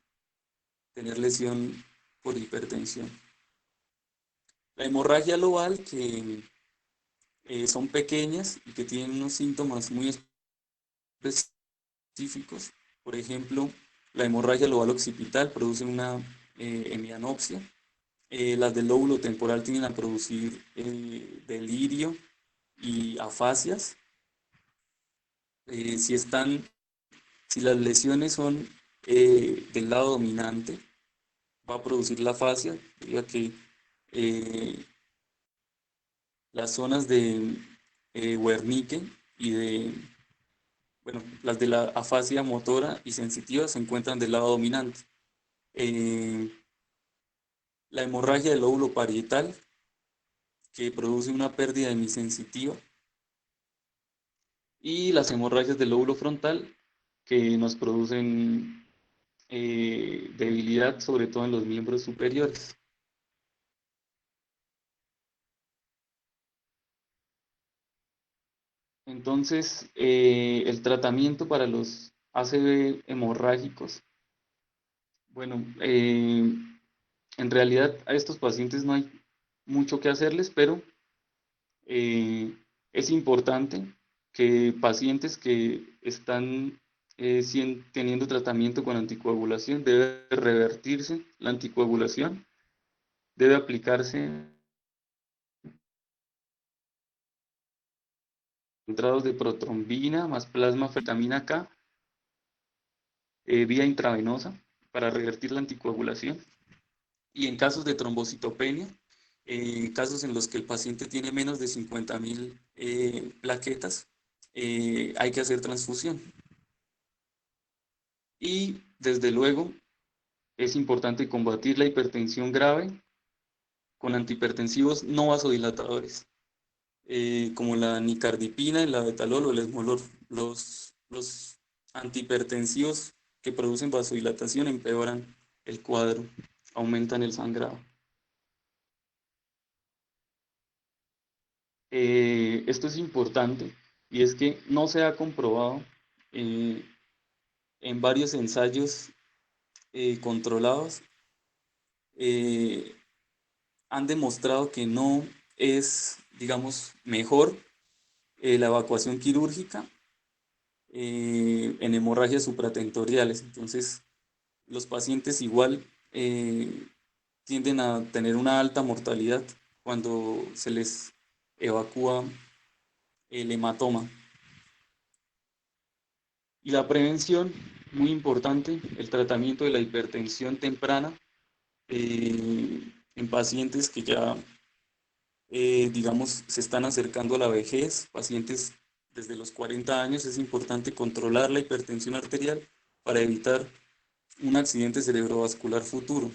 tener lesión por hipertensión. La hemorragia lobar, que son pequeñas y que tienen unos síntomas muy específicos. Por ejemplo, la hemorragia lobar occipital produce una hemianopsia. Las del lóbulo temporal tienden a producir delirio y afasias. Si las lesiones son del lado dominante, va a producir la afasia, debido a que las zonas de Wernicke las de la afasia motora y sensitiva se encuentran del lado dominante. La hemorragia del lóbulo parietal que produce una pérdida hemisensitiva, y las hemorragias del lóbulo frontal, que nos producen debilidad, sobre todo en los miembros superiores. Entonces, el tratamiento para los ACV hemorrágicos, bueno, en realidad a estos pacientes no hay mucho que hacerles, pero es importante que pacientes que están teniendo tratamiento con anticoagulación, debe revertirse la anticoagulación, debe aplicarse concentrados de protrombina más plasma vitamina K vía intravenosa para revertir la anticoagulación. Y en casos de trombocitopenia, casos en los que el paciente tiene menos de 50.000 plaquetas, hay que hacer transfusión. Y desde luego es importante combatir la hipertensión grave con antihipertensivos no vasodilatadores, como la nicardipina, el labetalol o el esmolor. Los antihipertensivos que producen vasodilatación empeoran el cuadro, aumentan el sangrado. Esto es importante, y es que no se ha comprobado en varios ensayos controlados, han demostrado que no es, digamos, mejor la evacuación quirúrgica en hemorragias supratentoriales. Entonces, los pacientes igual tienden a tener una alta mortalidad cuando se les evacúa el hematoma. Y la prevención, muy importante, el tratamiento de la hipertensión temprana en pacientes que ya, digamos, se están acercando a la vejez, pacientes desde los 40 años, es importante controlar la hipertensión arterial para evitar un accidente cerebrovascular futuro.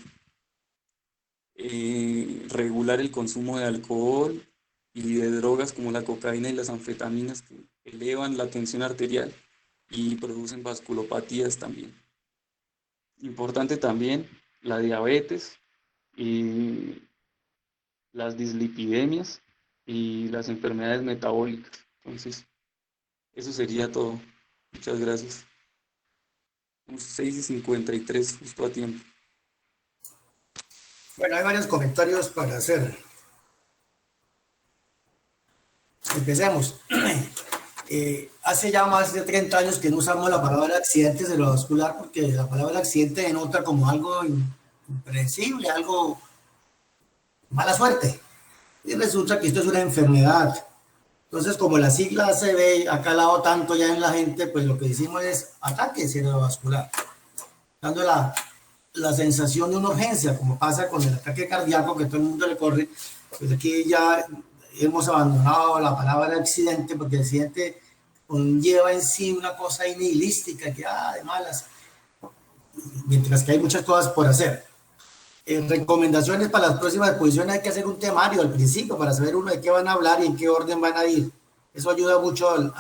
Regular el consumo de alcohol y de drogas como la cocaína y las anfetaminas, que elevan la tensión arterial y producen vasculopatías también. Importante también la diabetes y las dislipidemias y las enfermedades metabólicas. Entonces, eso sería todo. Muchas gracias. 6:53, justo a tiempo. Bueno, hay varios comentarios para hacer. Empecemos. Hace ya más de 30 años que no usamos la palabra accidente cerebrovascular, porque la palabra accidente denota como algo impredecible, algo mala suerte. Y resulta que esto es una enfermedad. Entonces, como la sigla se ve ha calado tanto ya en la gente, pues lo que decimos es ataque cerebrovascular, dando la sensación de una urgencia, como pasa con el ataque cardíaco que todo el mundo le corre. Pues aquí ya hemos abandonado la palabra accidente, porque el accidente conlleva en sí una cosa nihilística, que de malas, mientras que hay muchas cosas por hacer. Recomendaciones para las próximas exposiciones: hay que hacer un temario al principio para saber uno de qué van a hablar y en qué orden van a ir. Eso ayuda mucho al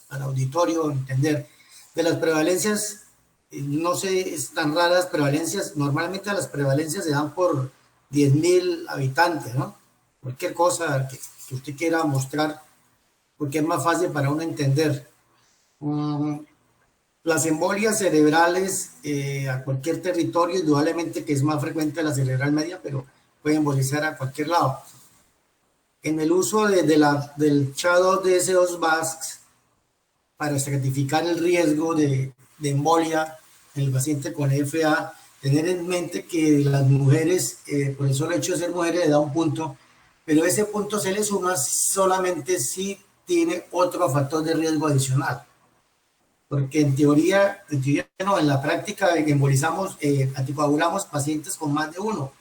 auditorio a entender. De las prevalencias, no sé, es tan raras prevalencias. Normalmente las prevalencias se dan por 10.000 habitantes, ¿no? Cualquier cosa que usted quiera mostrar, porque es más fácil para uno entender. Las embolias cerebrales a cualquier territorio, indudablemente que es más frecuente la cerebral media, pero puede embolizar a cualquier lado. En el uso del SHA-2DS2-VASC para estratificar el riesgo de embolia en el paciente con FA, tener en mente que las mujeres, por el solo hecho de ser mujeres, le da un punto, pero ese punto se le suma solamente si tiene otro factor de riesgo adicional. Porque en teoría no, en la práctica embolizamos, anticoagulamos pacientes con más de uno,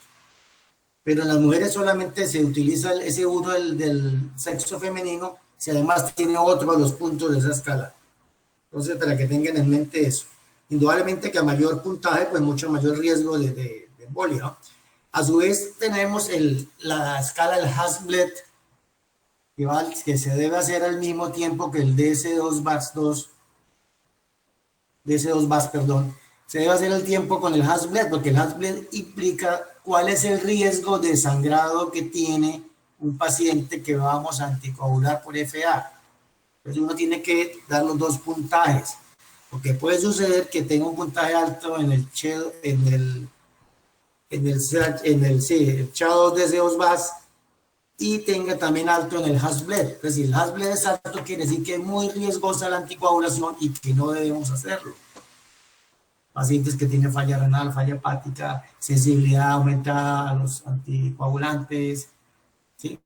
pero en las mujeres solamente se utiliza ese uno del sexo femenino, si además tiene otro de los puntos de esa escala. Entonces, para que tengan en mente eso. Indudablemente que a mayor puntaje, pues mucho mayor riesgo de embolia, ¿no? A su vez tenemos la escala del Hasbled, que se debe hacer al mismo tiempo que el DS2-VAS, perdón. Se debe hacer el tiempo con el Hasbled, porque el Hasbled implica cuál es el riesgo de sangrado que tiene un paciente que vamos a anticoagular por FA. Entonces uno tiene que dar los dos puntajes, porque puede suceder que tenga un puntaje alto en el SHA2-DS2-VAS y tenga también alto en el Hasbled. Es decir, el Hasbled es alto, quiere decir que es muy riesgosa la anticoagulación y que no debemos hacerlo. Pacientes que tienen falla renal, falla hepática, sensibilidad aumentada a los anticoagulantes, ¿sí?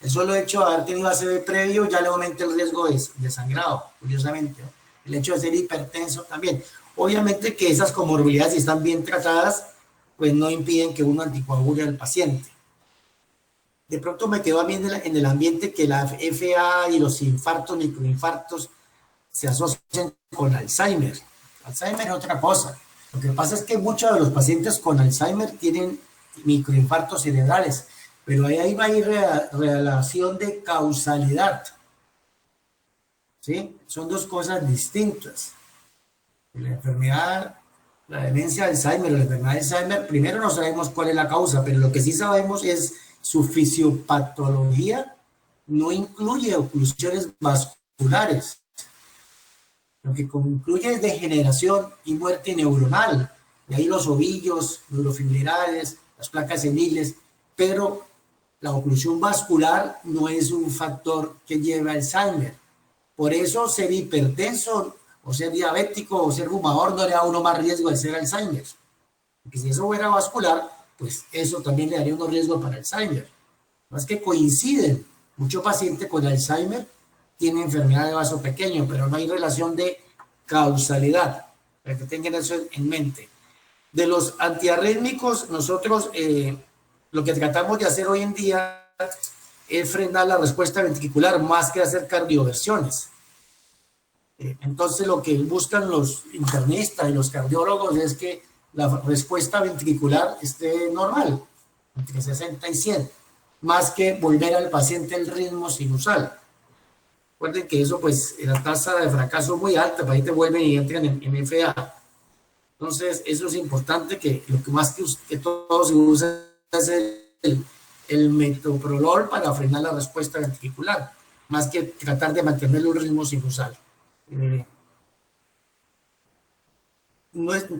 El solo hecho de haber tenido ACV previo ya le aumenta el riesgo de sangrado, curiosamente. El hecho de ser hipertenso también. Obviamente que esas comorbilidades, si están bien tratadas, pues no impiden que uno anticoagule al paciente. De pronto me quedó a mí en el ambiente que la FA y los infartos, microinfartos, se asocian con Alzheimer. Alzheimer es otra cosa. Lo que pasa es que muchos de los pacientes con Alzheimer tienen microinfartos cerebrales, pero ahí va a ir relación de causalidad. ¿Sí? Son dos cosas distintas. La enfermedad, la demencia de Alzheimer o la enfermedad de Alzheimer, primero no sabemos cuál es la causa, pero lo que sí sabemos es su fisiopatología no incluye oclusiones vasculares. Lo que incluye es degeneración y muerte neuronal. De ahí los ovillos, neurofibrilares, las placas seniles, pero la oclusión vascular no es un factor que lleve a Alzheimer. Por eso ser hipertenso o ser diabético o ser fumador no le da a uno más riesgo de ser Alzheimer. Porque si eso fuera vascular, pues eso también le daría unos riesgos para Alzheimer. No es que coinciden. Muchos pacientes con Alzheimer tienen enfermedad de vaso pequeño, pero no hay relación de causalidad. Para que tengan eso en mente. De los antiarrítmicos, nosotros lo que tratamos de hacer hoy en día es frenar la respuesta ventricular más que hacer cardioversiones. Entonces lo que buscan los internistas y los cardiólogos es que la respuesta ventricular esté normal, entre 60 y 100, más que volver al paciente el ritmo sinusal. Recuerden que eso, pues, la tasa de fracaso es muy alta, para ahí te vuelven y entran en FA. Entonces, eso es importante, que lo que más que todo se usa es el metoprolol para frenar la respuesta ventricular, más que tratar de mantener un ritmo sinusal.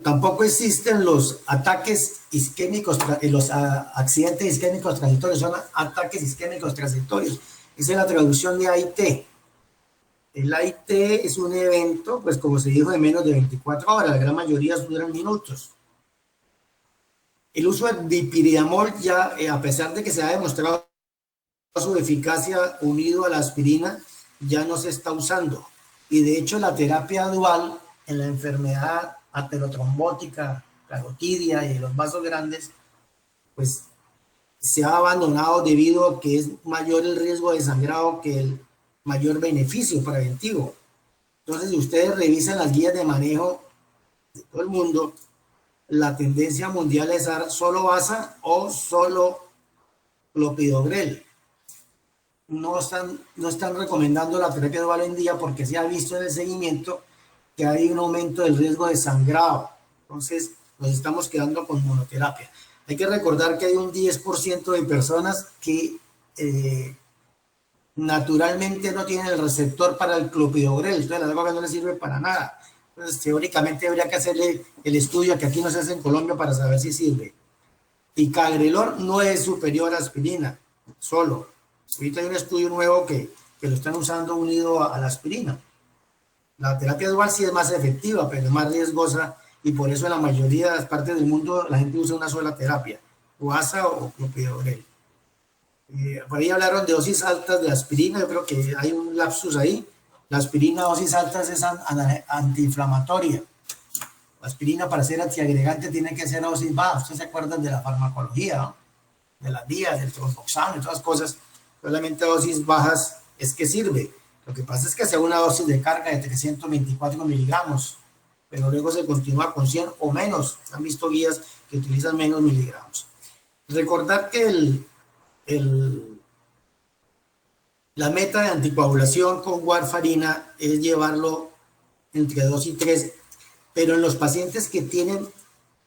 Tampoco existen los ataques isquémicos, los accidentes isquémicos transitorios, son ataques isquémicos transitorios. Esa es la traducción de AIT. El AIT es un evento, pues como se dijo, de menos de 24 horas, la gran mayoría duran minutos. El uso de dipiriamol ya, a pesar de que se ha demostrado su eficacia unido a la aspirina, ya no se está usando. Y de hecho la terapia dual en la enfermedad aterotrombótica, carotidia y de los vasos grandes, pues se ha abandonado debido a que es mayor el riesgo de sangrado que el mayor beneficio preventivo. Entonces, si ustedes revisan las guías de manejo de todo el mundo, la tendencia mundial es dar solo Vasa o solo clopidogrel. No están recomendando la terapia dual hoy en día porque se ha visto en el seguimiento que hay un aumento del riesgo de sangrado. Entonces, nos estamos quedando con monoterapia. Hay que recordar que hay un 10% de personas que naturalmente no tienen el receptor para el clopidogrel. Entonces, la droga no le sirve para nada. Entonces, teóricamente habría que hacerle el estudio que aquí no se hace en Colombia para saber si sirve. Ticagrelor no es superior a aspirina, solo. Ahorita hay un estudio nuevo que lo están usando unido a la aspirina. La terapia dual sí es más efectiva, pero es más riesgosa y por eso en la mayoría de las partes del mundo la gente usa una sola terapia, o ASA o clopidogrel. Por ahí hablaron de dosis altas de aspirina, yo creo que hay un lapsus ahí. La aspirina dosis altas es antiinflamatoria. La aspirina para ser antiagregante tiene que ser a dosis baja. Ustedes se acuerdan de la farmacología, ¿no? De las vías, del tromboxano y todas las cosas. Solamente a dosis bajas es que sirve. Lo que pasa es que hace una dosis de carga de 324 miligramos, pero luego se continúa con 100 o menos. Han visto guías que utilizan menos miligramos. Recordar que la meta de anticoagulación con warfarina es llevarlo entre 2 y 3, pero en los pacientes que tienen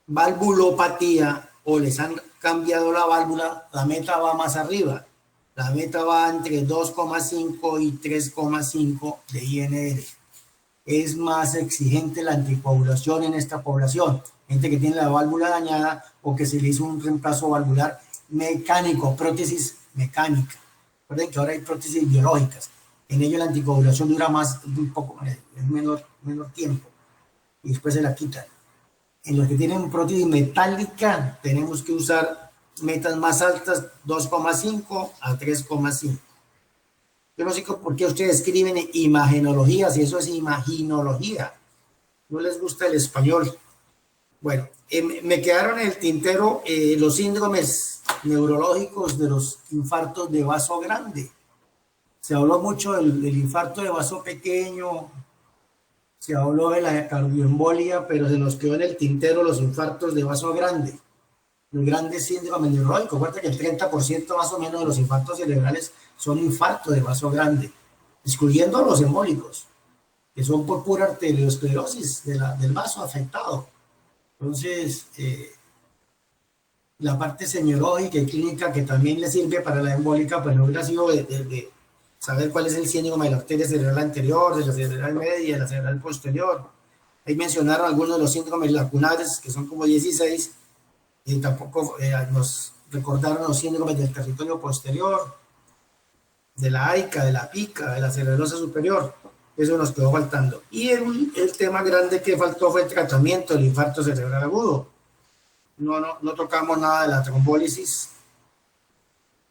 valvulopatía o les han cambiado la válvula, la meta va más arriba. La meta va entre 2,5 y 3,5 de INR. Es más exigente la anticoagulación en esta población. Gente que tiene la válvula dañada o que se le hizo un reemplazo valvular mecánico, prótesis mecánica. Recuerden que ahora hay prótesis biológicas. En ello la anticoagulación dura más, un poco, es menor tiempo y después se la quitan. En los que tienen prótesis metálica tenemos que usar metas más altas, 2,5 a 3,5. Yo no sé por qué ustedes escriben imagenología, si eso es imaginología. No les gusta el español. Bueno, me quedaron en el tintero los síndromes neurológicos de los infartos de vaso grande. Se habló mucho del infarto de vaso pequeño, se habló de la cardioembolia, pero se nos quedó en el tintero los infartos de vaso grande. Los grandes síndromes neurológicos. Acuérdate que el 30% más o menos de los infartos cerebrales son infartos de vaso grande, excluyendo los embólicos, que son por pura arteriosclerosis del vaso afectado. Entonces, la parte semiológica y clínica que también le sirve para la embólica, pues no hubiera sido de saber cuál es el síndrome de la arteria cerebral anterior, de la cerebral media, de la cerebral posterior. Ahí mencionaron algunos de los síndromes lacunares, que son como 16, y tampoco nos recordaron los síndromes del territorio posterior, de la AICA, de la PICA, de la cerebrosa superior. Eso nos quedó faltando. Y el tema grande que faltó fue el tratamiento del infarto cerebral agudo. No tocamos nada de la trombólisis.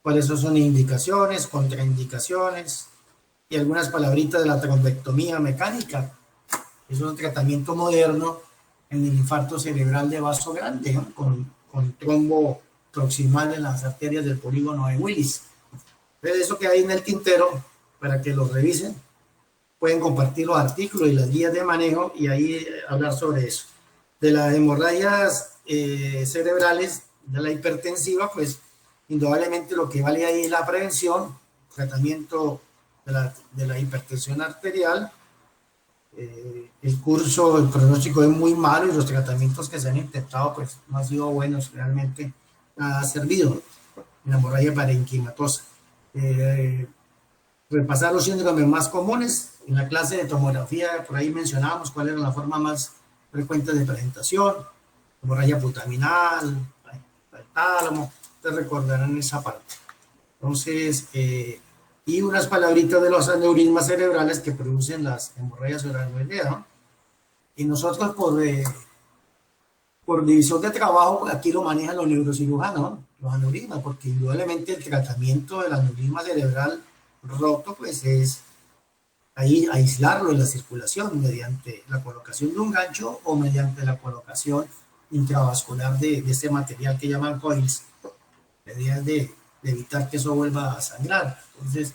Por eso son indicaciones, contraindicaciones y algunas palabritas de la trombectomía mecánica. Es un tratamiento moderno en el infarto cerebral de vaso grande, ¿no? con trombo proximal en las arterias del polígono de Willis. Entonces, eso que hay en el tintero, para que lo revisen, pueden compartir los artículos y las guías de manejo y ahí hablar sobre eso. De las hemorragias cerebrales, de la hipertensiva, pues indudablemente lo que vale ahí es la prevención, tratamiento de la hipertensión arterial. El pronóstico es muy malo y los tratamientos que se han intentado pues no han sido buenos, realmente nada ha servido en la hemorragia parenquimatosa. Repasar los síndromes más comunes en la clase de tomografía, por ahí mencionábamos cuál era la forma más frecuente de presentación, hemorragia putaminal, el tálamo, ustedes recordarán esa parte. Entonces, y unas palabritas de los aneurismas cerebrales que producen las hemorragias cerebrales, ¿no? Y nosotros por división de trabajo, aquí lo manejan los neurocirujanos, ¿no? Los aneurismas, porque indudablemente el tratamiento del aneurisma cerebral roto, pues es ahí aislarlo en la circulación mediante la colocación de un gancho o mediante la colocación intravascular de este material que llaman coils, medidas de evitar que eso vuelva a sangrar. Entonces,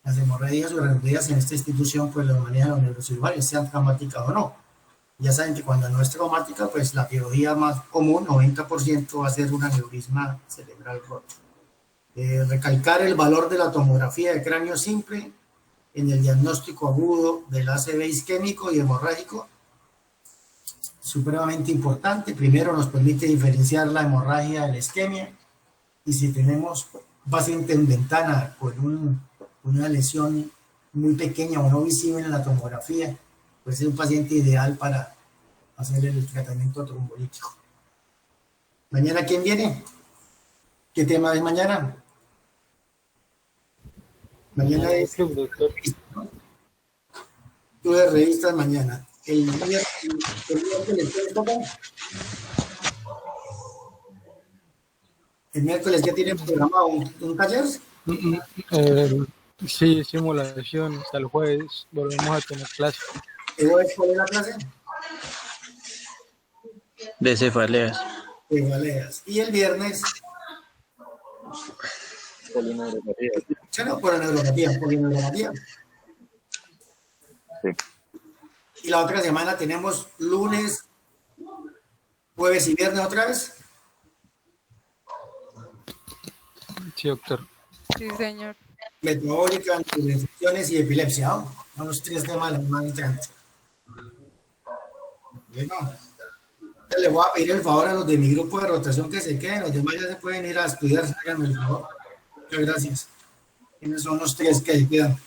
las hemorragias o hemorragias en esta institución pues lo manejan los neurocirujanos, sean traumáticas o no. Ya saben que cuando no es traumática, pues la biología más común, 90%, va a ser un aneurisma cerebral roto. Recalcar el valor de la tomografía de cráneo simple en el diagnóstico agudo del ACV isquémico y hemorrágico, supremamente importante. Primero nos permite diferenciar la hemorragia de la isquemia, y si tenemos un paciente en ventana con una lesión muy pequeña o no visible en la tomografía, pues es un paciente ideal para hacer el tratamiento trombolítico. ¿Mañana quién viene? ¿Qué tema es mañana? Mañana es club, doctor. Club de revistas mañana. El miércoles ya tienen programado un taller. Sí, simulación. Hasta el jueves volvemos a tener clase. ¿Cuál es la clase? De cefaleas. Cefaleas. Y el viernes. Polineuropatía. Polineuropatía. Sí. Y la otra semana tenemos lunes, jueves y viernes otra vez. Sí, doctor. Sí, señor. Metabólica, antiinfecciones y epilepsia, ¿no? Son los tres temas de la semana entrante. Bueno, entonces le voy a pedir el favor a los de mi grupo de rotación que se queden, los demás ya se pueden ir a estudiar, háganme el favor. Muchas gracias. ¿Quiénes son los tres que quedan?